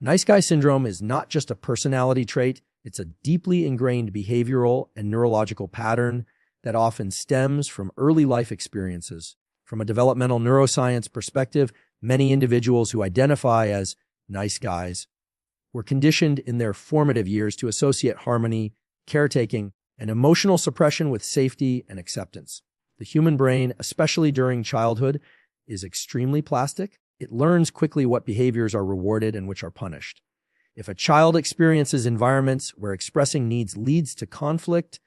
Nice guy syndrome is not just a personality trait, it's a deeply ingrained behavioral and neurological pattern that often stems from early life experiences. From a developmental neuroscience perspective, many individuals who identify as nice guys were conditioned in their formative years to associate harmony, caretaking, and emotional suppression with safety and acceptance. The human brain, especially during childhood, is extremely plastic. It learns quickly what behaviors are rewarded and which are punished. If a child experiences environments where expressing needs leads to conflict,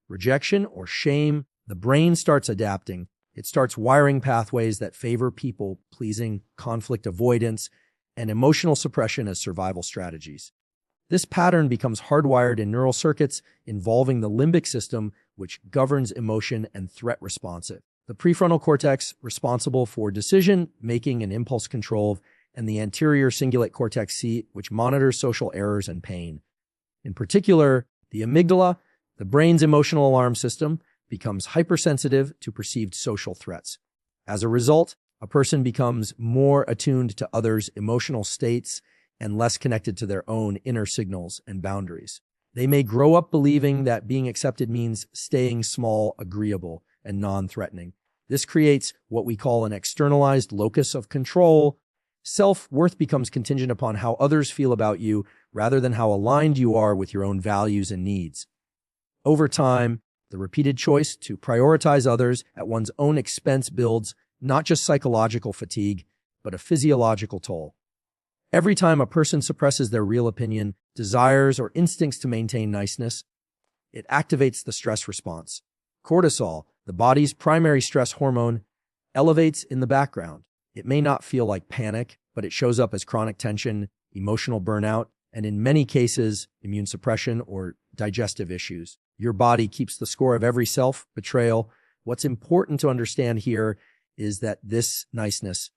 rejection, or shame, the brain starts adapting. It starts wiring pathways that favor people-pleasing, conflict avoidance, and emotional suppression as survival strategies. This pattern becomes hardwired in neural circuits involving the limbic system, which governs emotion and threat responsive. The prefrontal cortex, responsible for decision-making and impulse control, and the anterior cingulate cortex C, which monitors social errors and pain. In particular, the amygdala, the brain's emotional alarm system, becomes hypersensitive to perceived social threats. As a result, a person becomes more attuned to others' emotional states and less connected to their own inner signals and boundaries. They may grow up believing that being accepted means staying small, agreeable, and non-threatening. This creates what we call an externalized locus of control. Self-worth becomes contingent upon how others feel about you rather than how aligned you are with your own values and needs. Over time, the repeated choice to prioritize others at one's own expense builds not just psychological fatigue, but a physiological toll. Every time a person suppresses their real opinion, desires, or instincts to maintain niceness, it activates the stress response. Cortisol, the body's primary stress hormone, elevates in the background. It may not feel like panic, but it shows up as chronic tension, emotional burnout, and in many cases, immune suppression or digestive issues. Your body keeps the score of every self-betrayal. What's important to understand here is that this niceness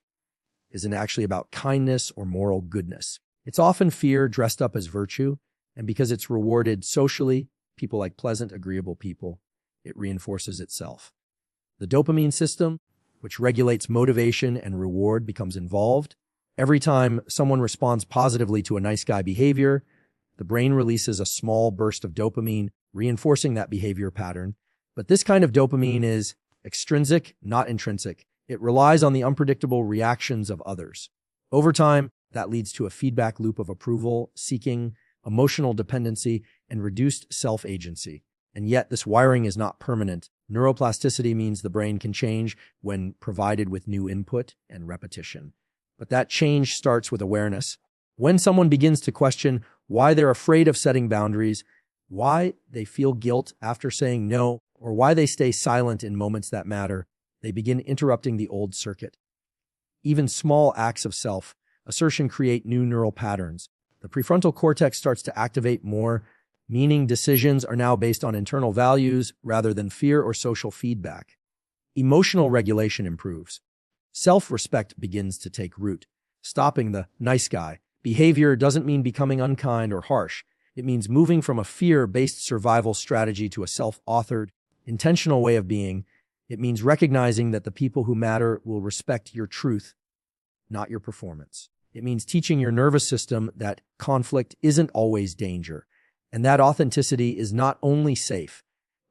isn't actually about kindness or moral goodness. It's often fear dressed up as virtue, and because it's rewarded socially, people like pleasant, agreeable people, it reinforces itself. The dopamine system, which regulates motivation and reward, becomes involved. Every time someone responds positively to a nice guy behavior, the brain releases a small burst of dopamine, reinforcing that behavior pattern. But this kind of dopamine is extrinsic, not intrinsic. It relies on the unpredictable reactions of others. Over time, that leads to a feedback loop of approval, seeking, emotional dependency, and reduced self-agency. And yet, this wiring is not permanent. Neuroplasticity means the brain can change when provided with new input and repetition. But that change starts with awareness. When someone begins to question why they're afraid of setting boundaries, why they feel guilt after saying no, or why they stay silent in moments that matter, they begin interrupting the old circuit. Even small acts of self-assertion create new neural patterns. The prefrontal cortex starts to activate more, meaning decisions are now based on internal values rather than fear or social feedback. Emotional regulation improves. Self-respect begins to take root. Stopping the nice guy behavior doesn't mean becoming unkind or harsh. It means moving from a fear-based survival strategy to a self-authored, intentional way of being. It means recognizing that the people who matter will respect your truth, not your performance. It means teaching your nervous system that conflict isn't always danger, and that authenticity is not only safe,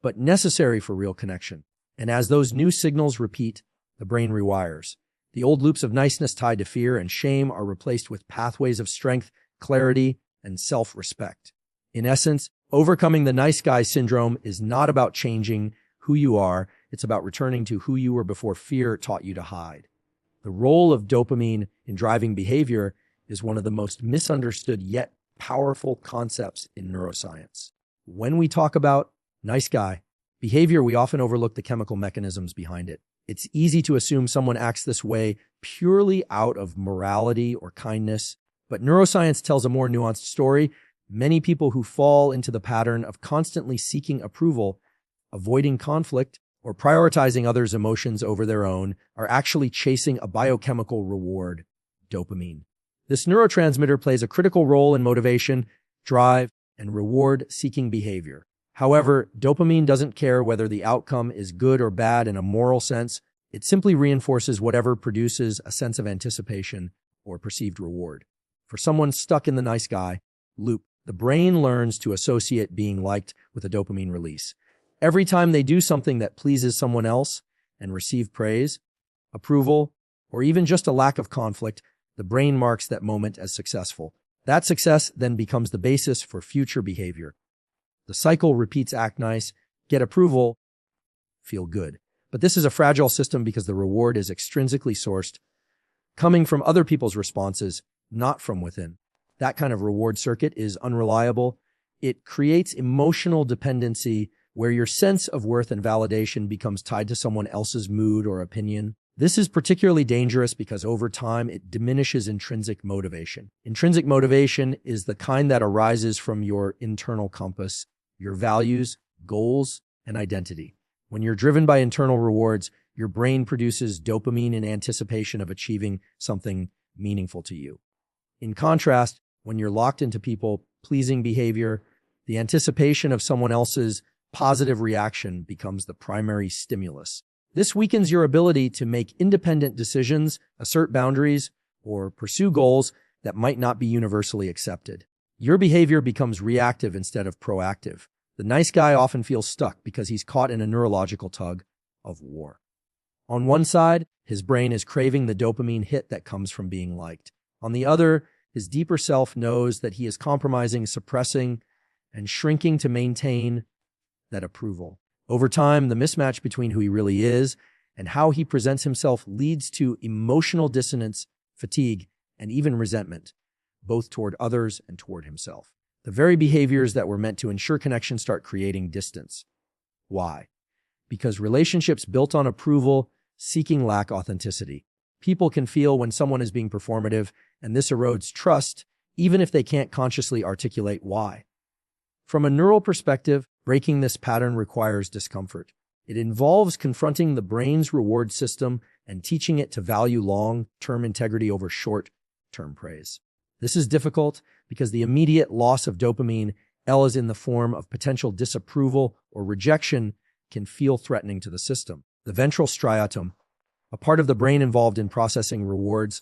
but necessary for real connection. And as those new signals repeat, the brain rewires. The old loops of niceness tied to fear and shame are replaced with pathways of strength, clarity, and self-respect. In essence, overcoming the nice guy syndrome is not about changing who you are, it's about returning to who you were before fear taught you to hide. The role of dopamine in driving behavior is one of the most misunderstood yet powerful concepts in neuroscience. When we talk about nice guy behavior, we often overlook the chemical mechanisms behind it. It's easy to assume someone acts this way purely out of morality or kindness, but neuroscience tells a more nuanced story. Many people who fall into the pattern of constantly seeking approval, avoiding conflict, or prioritizing others' emotions over their own are actually chasing a biochemical reward, dopamine. This neurotransmitter plays a critical role in motivation, drive, and reward-seeking behavior. However, dopamine doesn't care whether the outcome is good or bad in a moral sense. It simply reinforces whatever produces a sense of anticipation or perceived reward. For someone stuck in the nice guy loop, the brain learns to associate being liked with a dopamine release. Every time they do something that pleases someone else and receive praise, approval, or even just a lack of conflict, the brain marks that moment as successful. That success then becomes the basis for future behavior. The cycle repeats: act nice, get approval, feel good. But this is a fragile system because the reward is extrinsically sourced, coming from other people's responses, not from within. That kind of reward circuit is unreliable. It creates emotional dependency where your sense of worth and validation becomes tied to someone else's mood or opinion. This is particularly dangerous because over time it diminishes intrinsic motivation. Intrinsic motivation is the kind that arises from your internal compass, your values, goals, and identity. When you're driven by internal rewards, your brain produces dopamine in anticipation of achieving something meaningful to you. In contrast, when you're locked into people-pleasing behavior, the anticipation of someone else's positive reaction becomes the primary stimulus. This weakens your ability to make independent decisions, assert boundaries, or pursue goals that might not be universally accepted. Your behavior becomes reactive instead of proactive. The nice guy often feels stuck because he's caught in a neurological tug of war. On one side, his brain is craving the dopamine hit that comes from being liked. On the other, his deeper self knows that he is compromising, suppressing, and shrinking to maintain that approval. Over time, the mismatch between who he really is and how he presents himself leads to emotional dissonance, fatigue, and even resentment, both toward others and toward himself. The very behaviors that were meant to ensure connection start creating distance. Why? Because relationships built on approval seeking lack authenticity. People can feel when someone is being performative, and this erodes trust, even if they can't consciously articulate why. From a neural perspective, breaking this pattern requires discomfort. It involves confronting the brain's reward system and teaching it to value long-term integrity over short-term praise. This is difficult because the immediate loss of dopamine, is in the form of potential disapproval or rejection, can feel threatening to the system. The ventral striatum, a part of the brain involved in processing rewards,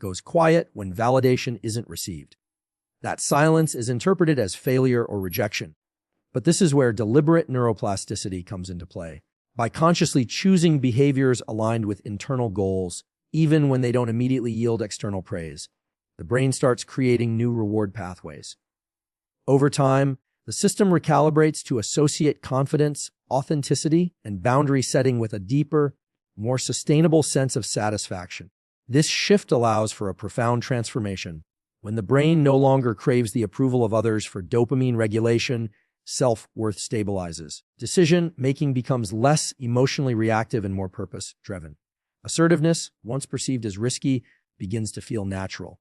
goes quiet when validation isn't received. That silence is interpreted as failure or rejection. But this is where deliberate neuroplasticity comes into play. By consciously choosing behaviors aligned with internal goals, even when they don't immediately yield external praise, the brain starts creating new reward pathways. Over time, the system recalibrates to associate confidence, authenticity, and boundary setting with a deeper, more sustainable sense of satisfaction. This shift allows for a profound transformation. When the brain no longer craves the approval of others for dopamine regulation, self-worth stabilizes. Decision-making becomes less emotionally reactive and more purpose-driven. Assertiveness, once perceived as risky, begins to feel natural.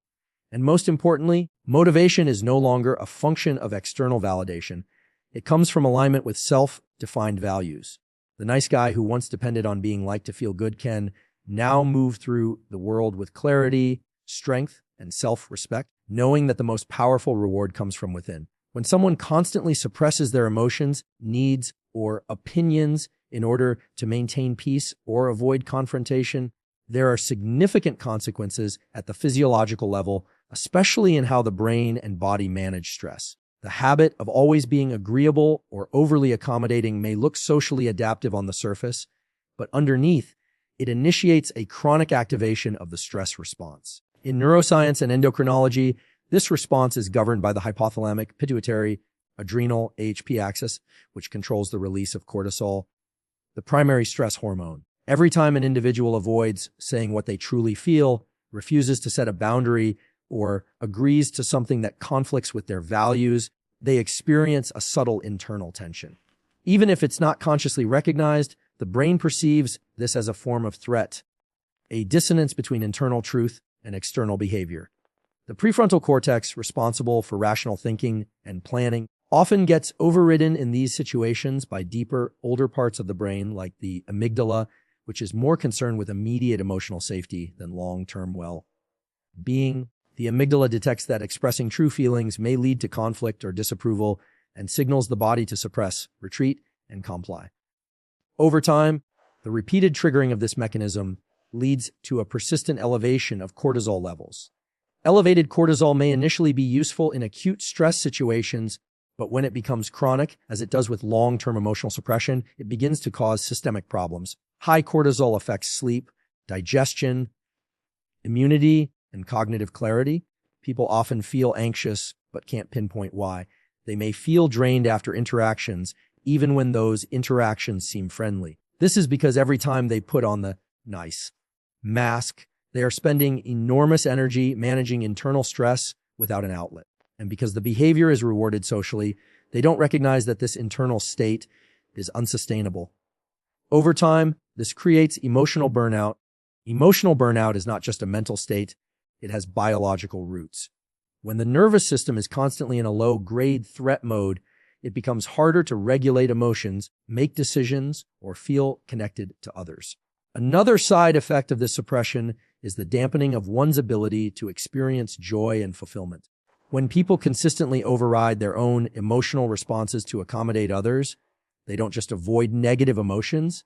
And most importantly, motivation is no longer a function of external validation. It comes from alignment with self-defined values. The nice guy who once depended on being liked to feel good can now move through the world with clarity, strength, and self-respect, knowing that the most powerful reward comes from within. When someone constantly suppresses their emotions, needs, or opinions in order to maintain peace or avoid confrontation, there are significant consequences at the physiological level, especially in how the brain and body manage stress. The habit of always being agreeable or overly accommodating may look socially adaptive on the surface, but underneath, it initiates a chronic activation of the stress response. In neuroscience and endocrinology, this response is governed by the hypothalamic, pituitary, adrenal, AHP axis, which controls the release of cortisol, the primary stress hormone. Every time an individual avoids saying what they truly feel, refuses to set a boundary, or agrees to something that conflicts with their values, they experience a subtle internal tension. Even if it's not consciously recognized, the brain perceives this as a form of threat, a dissonance between internal truth and external behavior. The prefrontal cortex, responsible for rational thinking and planning, often gets overridden in these situations by deeper, older parts of the brain like the amygdala, which is more concerned with immediate emotional safety than long-term well-being. The amygdala detects that expressing true feelings may lead to conflict or disapproval and signals the body to suppress, retreat, and comply. Over time, the repeated triggering of this mechanism leads to a persistent elevation of cortisol levels, Elevated cortisol may initially be useful in acute stress situations, but when it becomes chronic, as it does with long-term emotional suppression, it begins to cause systemic problems. High cortisol affects sleep, digestion, immunity, and cognitive clarity. People often feel anxious, but can't pinpoint why. They may feel drained after interactions, even when those interactions seem friendly. This is because every time they put on the nice mask, they are spending enormous energy managing internal stress without an outlet. And because the behavior is rewarded socially, they don't recognize that this internal state is unsustainable. Over time, this creates emotional burnout. Emotional burnout is not just a mental state, it has biological roots. When the nervous system is constantly in a low-grade threat mode, it becomes harder to regulate emotions, make decisions, or feel connected to others. Another side effect of this suppression is the dampening of one's ability to experience joy and fulfillment. When people consistently override their own emotional responses to accommodate others, they don't just avoid negative emotions,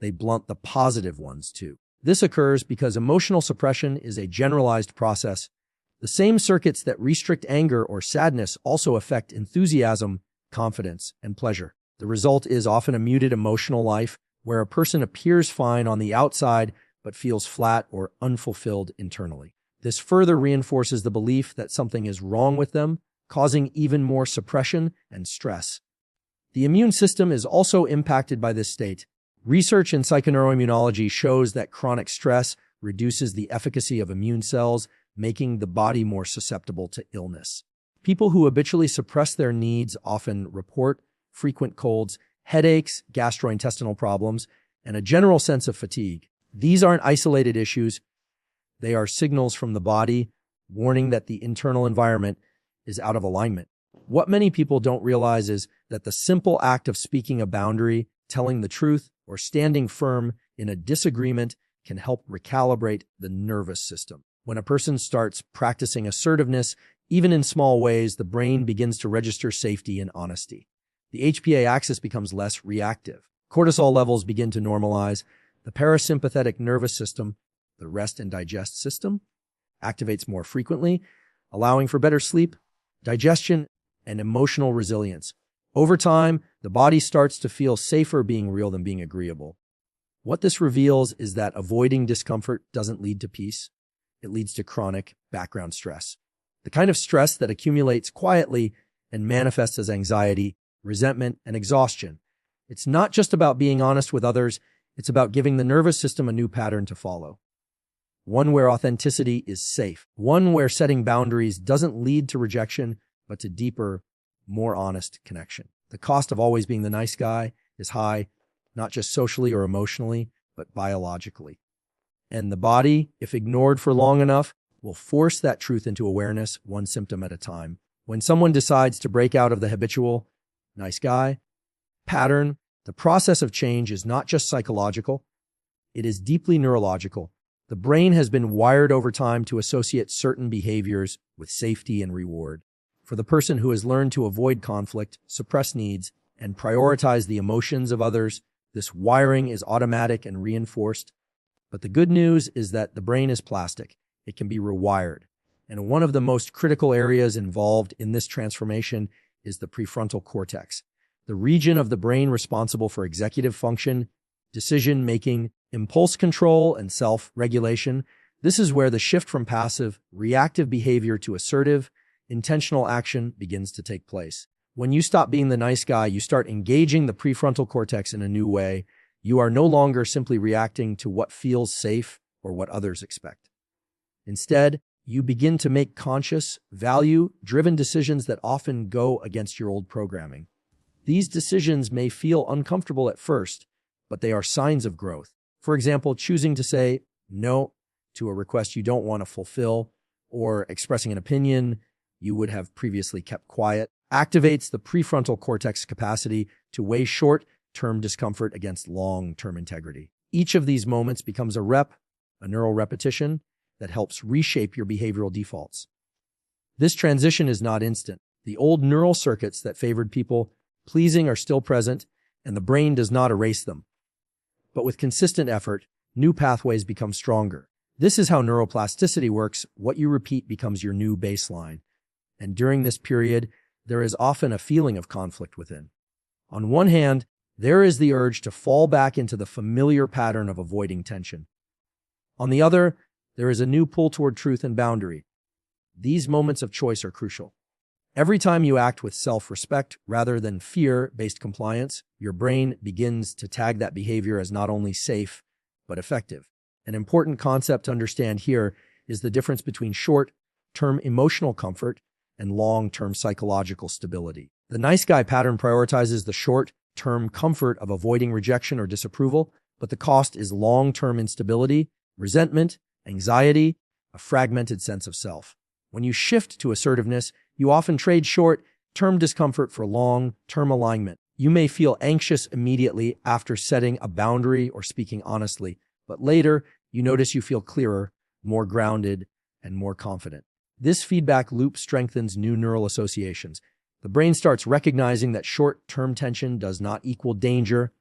they blunt the positive ones too. This occurs because emotional suppression is a generalized process. The same circuits that restrict anger or sadness also affect enthusiasm, confidence, and pleasure. The result is often a muted emotional life where a person appears fine on the outside but feels flat or unfulfilled internally. This further reinforces the belief that something is wrong with them, causing even more suppression and stress. The immune system is also impacted by this state. Research in psychoneuroimmunology shows that chronic stress reduces the efficacy of immune cells, making the body more susceptible to illness. People who habitually suppress their needs often report frequent colds, headaches, gastrointestinal problems, and a general sense of fatigue. These aren't isolated issues. They are signals from the body warning that the internal environment is out of alignment. What many people don't realize is that the simple act of speaking a boundary, telling the truth, or standing firm in a disagreement can help recalibrate the nervous system. When a person starts practicing assertiveness, even in small ways, the brain begins to register safety and honesty. The HPA axis becomes less reactive. Cortisol levels begin to normalize. The parasympathetic nervous system, the rest and digest system, activates more frequently, allowing for better sleep, digestion, and emotional resilience. Over time, the body starts to feel safer being real than being agreeable. What this reveals is that avoiding discomfort doesn't lead to peace. It leads to chronic background stress. The kind of stress that accumulates quietly and manifests as anxiety, resentment, and exhaustion. It's not just about being honest with others, it's about giving the nervous system a new pattern to follow. One where authenticity is safe. One where setting boundaries doesn't lead to rejection, but to deeper, more honest connection. The cost of always being the nice guy is high, not just socially or emotionally, but biologically. And the body, if ignored for long enough, will force that truth into awareness, one symptom at a time. When someone decides to break out of the habitual, nice guy pattern, the process of change is not just psychological, it is deeply neurological. The brain has been wired over time to associate certain behaviors with safety and reward. For the person who has learned to avoid conflict, suppress needs, and prioritize the emotions of others, this wiring is automatic and reinforced. But the good news is that the brain is plastic. It can be rewired. And one of the most critical areas involved in this transformation is the prefrontal cortex, the region of the brain responsible for executive function, decision-making, impulse control, and self-regulation. This is where the shift from passive, reactive behavior to assertive, intentional action begins to take place. When you stop being the nice guy, you start engaging the prefrontal cortex in a new way. You are no longer simply reacting to what feels safe or what others expect. Instead, you begin to make conscious, value-driven decisions that often go against your old programming. These decisions may feel uncomfortable at first, but they are signs of growth. For example, choosing to say no to a request you don't want to fulfill or expressing an opinion you would have previously kept quiet activates the prefrontal cortex capacity to weigh short-term discomfort against long-term integrity. Each of these moments becomes a neural repetition that helps reshape your behavioral defaults. This transition is not instant. The old neural circuits that favored people pleasing are still present, and the brain does not erase them. But with consistent effort, new pathways become stronger. This is how neuroplasticity works. What you repeat becomes your new baseline. And during this period, there is often a feeling of conflict within. On one hand, there is the urge to fall back into the familiar pattern of avoiding tension. On the other, there is a new pull toward truth and boundary. These moments of choice are crucial. Every time you act with self-respect rather than fear-based compliance, your brain begins to tag that behavior as not only safe, but effective. An important concept to understand here is the difference between short-term emotional comfort and long-term psychological stability. The nice guy pattern prioritizes the short-term comfort of avoiding rejection or disapproval, but the cost is long-term instability, resentment, anxiety, a fragmented sense of self. When you shift to assertiveness, you often trade short-term discomfort for long-term alignment. You may feel anxious immediately after setting a boundary or speaking honestly, but later you notice you feel clearer, more grounded, and more confident. This feedback loop strengthens new neural associations. The brain starts recognizing that short-term tension does not equal danger,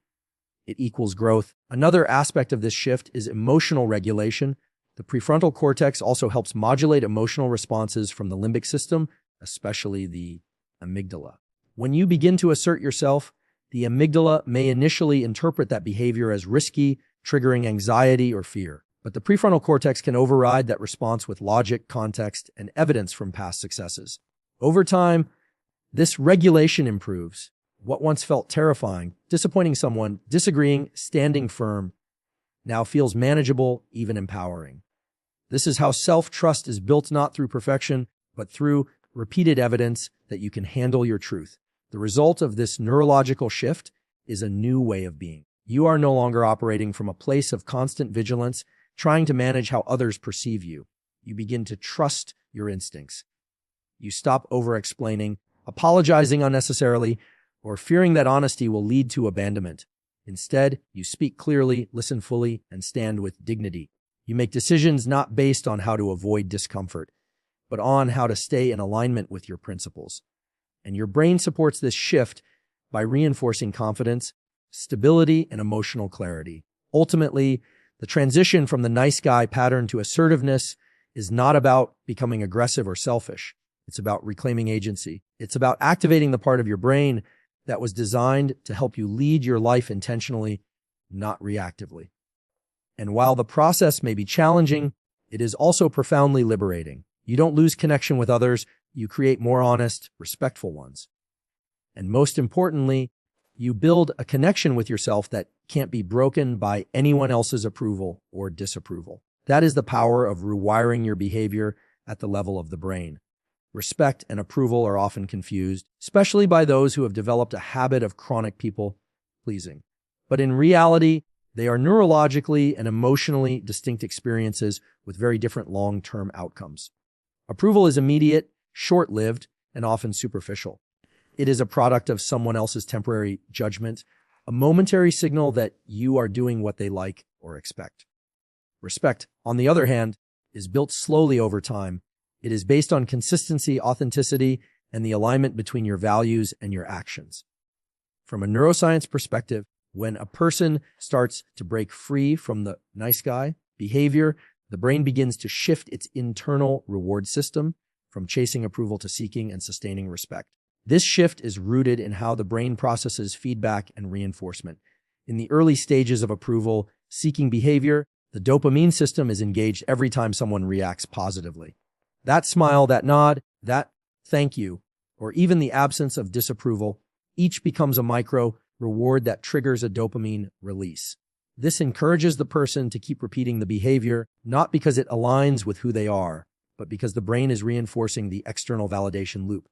it equals growth. Another aspect of this shift is emotional regulation. The prefrontal cortex also helps modulate emotional responses from the limbic system, especially the amygdala. When you begin to assert yourself, the amygdala may initially interpret that behavior as risky, triggering anxiety or fear. But the prefrontal cortex can override that response with logic, context, and evidence from past successes. Over time, this regulation improves. What once felt terrifying, disappointing someone, disagreeing, standing firm, now feels manageable, even empowering. This is how self-trust is built not through perfection, but through repeated evidence that you can handle your truth. The result of this neurological shift is a new way of being. You are no longer operating from a place of constant vigilance, trying to manage how others perceive you. You begin to trust your instincts. You stop over-explaining, apologizing unnecessarily, or fearing that honesty will lead to abandonment. Instead, you speak clearly, listen fully, and stand with dignity. You make decisions not based on how to avoid discomfort, but on how to stay in alignment with your principles. And your brain supports this shift by reinforcing confidence, stability, and emotional clarity. Ultimately, the transition from the nice guy pattern to assertiveness is not about becoming aggressive or selfish. It's about reclaiming agency. It's about activating the part of your brain that was designed to help you lead your life intentionally, not reactively. And while the process may be challenging, it is also profoundly liberating. You don't lose connection with others, you create more honest, respectful ones. And most importantly, you build a connection with yourself that can't be broken by anyone else's approval or disapproval. That is the power of rewiring your behavior at the level of the brain. Respect and approval are often confused, especially by those who have developed a habit of chronic people-pleasing. But in reality, they are neurologically and emotionally distinct experiences with very different long-term outcomes. Approval is immediate, short-lived, and often superficial. It is a product of someone else's temporary judgment, a momentary signal that you are doing what they like or expect. Respect, on the other hand, is built slowly over time. It is based on consistency, authenticity, and the alignment between your values and your actions. From a neuroscience perspective, when a person starts to break free from the nice guy behavior, the brain begins to shift its internal reward system from chasing approval to seeking and sustaining respect. This shift is rooted in how the brain processes feedback and reinforcement. In the early stages of approval-seeking behavior, the dopamine system is engaged every time someone reacts positively. That smile, that nod, that thank you, or even the absence of disapproval, each becomes a micro reward that triggers a dopamine release. This encourages the person to keep repeating the behavior, not because it aligns with who they are, but because the brain is reinforcing the external validation loop.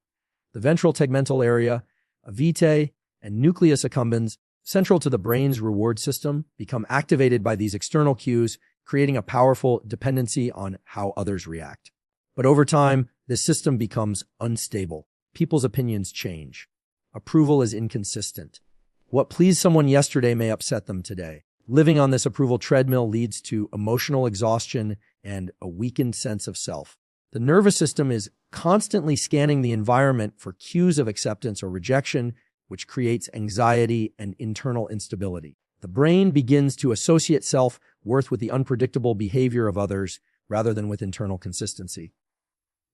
The ventral tegmental area, vitae, and nucleus accumbens, central to the brain's reward system, become activated by these external cues, creating a powerful dependency on how others react. But over time, this system becomes unstable. People's opinions change. Approval is inconsistent. What pleased someone yesterday may upset them today. Living on this approval treadmill leads to emotional exhaustion and a weakened sense of self. The nervous system is constantly scanning the environment for cues of acceptance or rejection, which creates anxiety and internal instability. The brain begins to associate self worth with the unpredictable behavior of others rather than with internal consistency.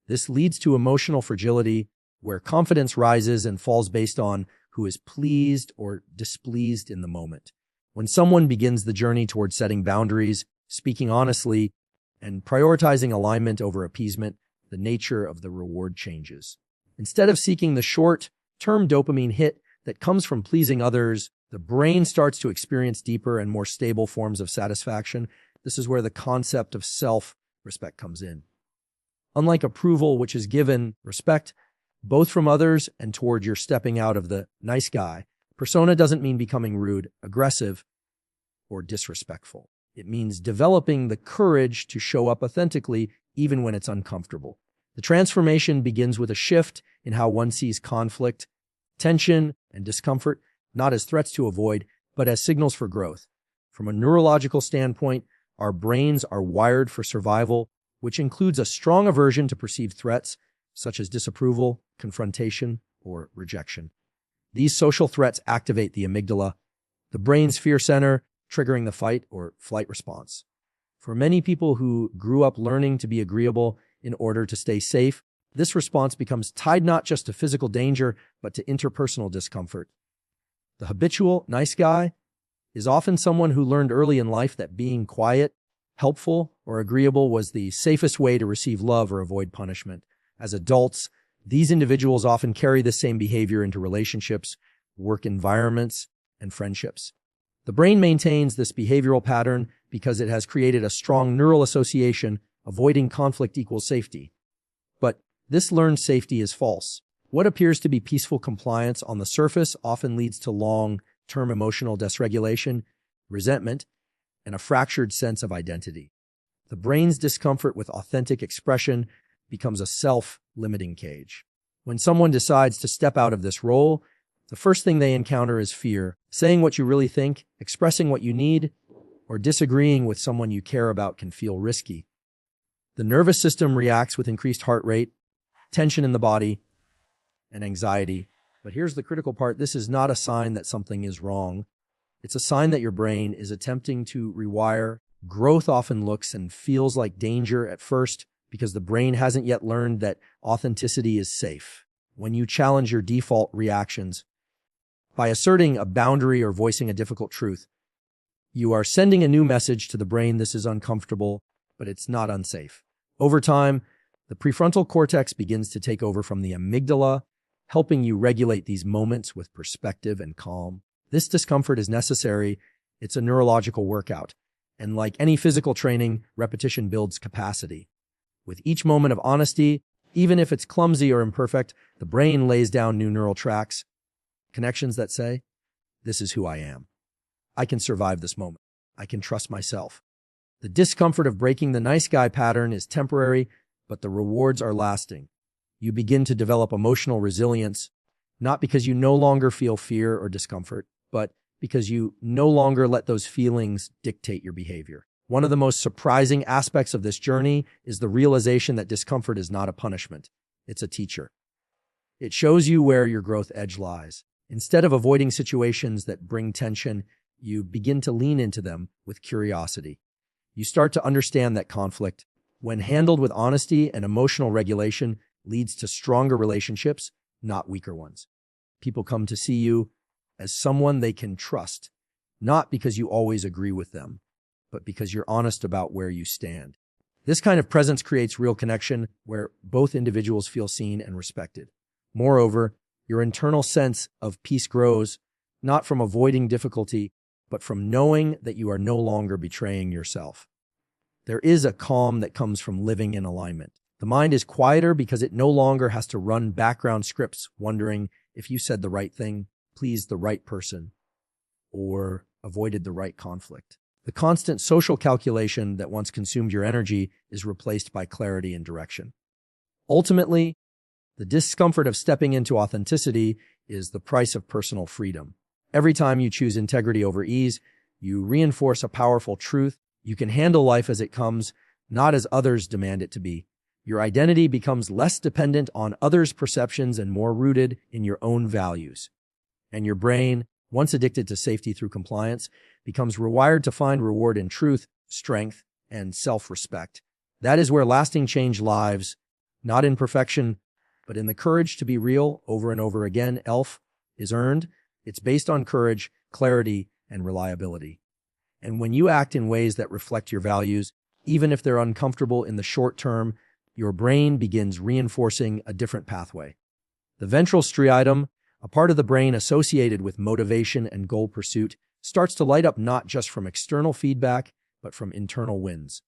This leads to emotional fragility, where confidence rises and falls based on who is pleased or displeased in the moment. When someone begins the journey towards setting boundaries, speaking honestly, and prioritizing alignment over appeasement, the nature of the reward changes. Instead of seeking the short-term dopamine hit that comes from pleasing others, the brain starts to experience deeper and more stable forms of satisfaction. This is where the concept of self-respect comes in. Unlike approval, which is given, respect, both from others and toward your stepping out of the nice guy, persona doesn't mean becoming rude, aggressive, or disrespectful. It means developing the courage to show up authentically even when it's uncomfortable. The transformation begins with a shift in how one sees conflict, tension, and discomfort, not as threats to avoid, but as signals for growth. From a neurological standpoint, our brains are wired for survival, which includes a strong aversion to perceived threats, such as disapproval, confrontation, or rejection. These social threats activate the amygdala, the brain's fear center, triggering the fight or flight response. For many people who grew up learning to be agreeable in order to stay safe, this response becomes tied not just to physical danger, but to interpersonal discomfort. The habitual nice guy is often someone who learned early in life that being quiet, helpful, or agreeable was the safest way to receive love or avoid punishment. As adults, these individuals often carry the same behavior into relationships, work environments, and friendships. The brain maintains this behavioral pattern because it has created a strong neural association. Avoiding conflict equals safety. But this learned safety is false. What appears to be peaceful compliance on the surface often leads to long-term emotional dysregulation, resentment, and a fractured sense of identity. The brain's discomfort with authentic expression becomes a self-limiting cage. When someone decides to step out of this role, the first thing they encounter is fear. Saying what you really think, expressing what you need, or disagreeing with someone you care about can feel risky. The nervous system reacts with increased heart rate, tension in the body, and anxiety. But here's the critical part. This is not a sign that something is wrong. It's a sign that your brain is attempting to rewire. Growth often looks and feels like danger at first because the brain hasn't yet learned that authenticity is safe. When you challenge your default reactions by asserting a boundary or voicing a difficult truth, you are sending a new message to the brain. This is uncomfortable, but it's not unsafe. Over time, the prefrontal cortex begins to take over from the amygdala, helping you regulate these moments with perspective and calm. This discomfort is necessary. It's a neurological workout. And like any physical training, repetition builds capacity. With each moment of honesty, even if it's clumsy or imperfect, the brain lays down new neural tracks, connections that say, this is who I am. I can survive this moment. I can trust myself. The discomfort of breaking the nice guy pattern is temporary, but the rewards are lasting. You begin to develop emotional resilience, not because you no longer feel fear or discomfort, but because you no longer let those feelings dictate your behavior. One of the most surprising aspects of this journey is the realization that discomfort is not a punishment. It's a teacher. It shows you where your growth edge lies. Instead of avoiding situations that bring tension, you begin to lean into them with curiosity. You start to understand that conflict, when handled with honesty and emotional regulation, leads to stronger relationships, not weaker ones. People come to see you as someone they can trust, not because you always agree with them, but because you're honest about where you stand. This kind of presence creates real connection where both individuals feel seen and respected. Moreover, your internal sense of peace grows, not from avoiding difficulty, but from knowing that you are no longer betraying yourself. There is a calm that comes from living in alignment. The mind is quieter because it no longer has to run background scripts wondering if you said the right thing, pleased the right person, or avoided the right conflict. The constant social calculation that once consumed your energy is replaced by clarity and direction. Ultimately, the discomfort of stepping into authenticity is the price of personal freedom. Every time you choose integrity over ease, you reinforce a powerful truth. You can handle life as it comes, not as others demand it to be. Your identity becomes less dependent on others' perceptions and more rooted in your own values. And your brain, once addicted to safety through compliance, becomes rewired to find reward in truth, strength, and self-respect. That is where lasting change lives, not in perfection, but in the courage to be real over and over again. ELF is earned. It's based on courage, clarity, and reliability. And when you act in ways that reflect your values, even if they're uncomfortable in the short term, your brain begins reinforcing a different pathway. The ventral striatum, a part of the brain associated with motivation and goal pursuit, starts to light up not just from external feedback, but from internal wins.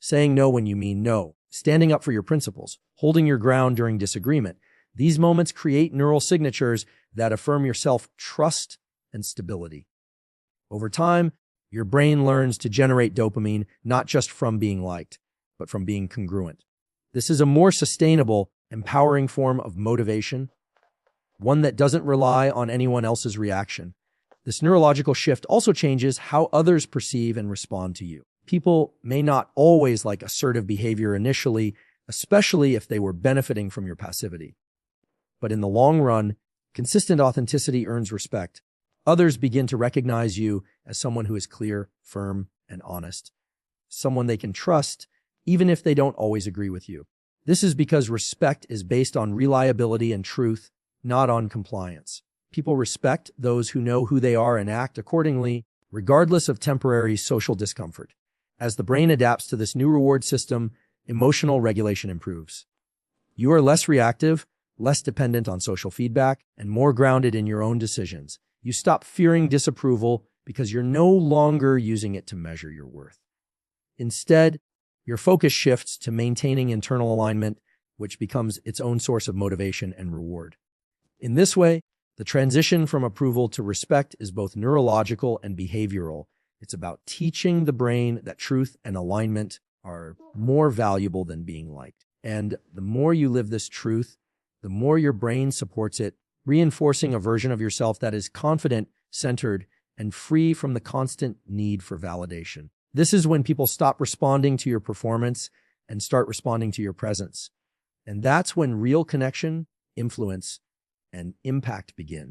Saying no when you mean no, standing up for your principles, holding your ground during disagreement. These moments create neural signatures that affirm your self-trust and stability. Over time, your brain learns to generate dopamine not just from being liked, but from being congruent. This is a more sustainable, empowering form of motivation, one that doesn't rely on anyone else's reaction. This neurological shift also changes how others perceive and respond to you. People may not always like assertive behavior initially, especially if they were benefiting from your passivity. But in the long run, consistent authenticity earns respect. Others begin to recognize you as someone who is clear, firm, and honest. Someone they can trust, even if they don't always agree with you. This is because respect is based on reliability and truth, not on compliance. People respect those who know who they are and act accordingly, regardless of temporary social discomfort. As the brain adapts to this new reward system, emotional regulation improves. You are less reactive, less dependent on social feedback, and more grounded in your own decisions. You stop fearing disapproval because you're no longer using it to measure your worth. Instead, your focus shifts to maintaining internal alignment, which becomes its own source of motivation and reward. In this way, the transition from approval to respect is both neurological and behavioral. It's about teaching the brain that truth and alignment are more valuable than being liked. And the more you live this truth, the more your brain supports it, reinforcing a version of yourself that is confident, centered, and free from the constant need for validation. This is when people stop responding to your performance and start responding to your presence. And that's when real connection, influence, and impact begin.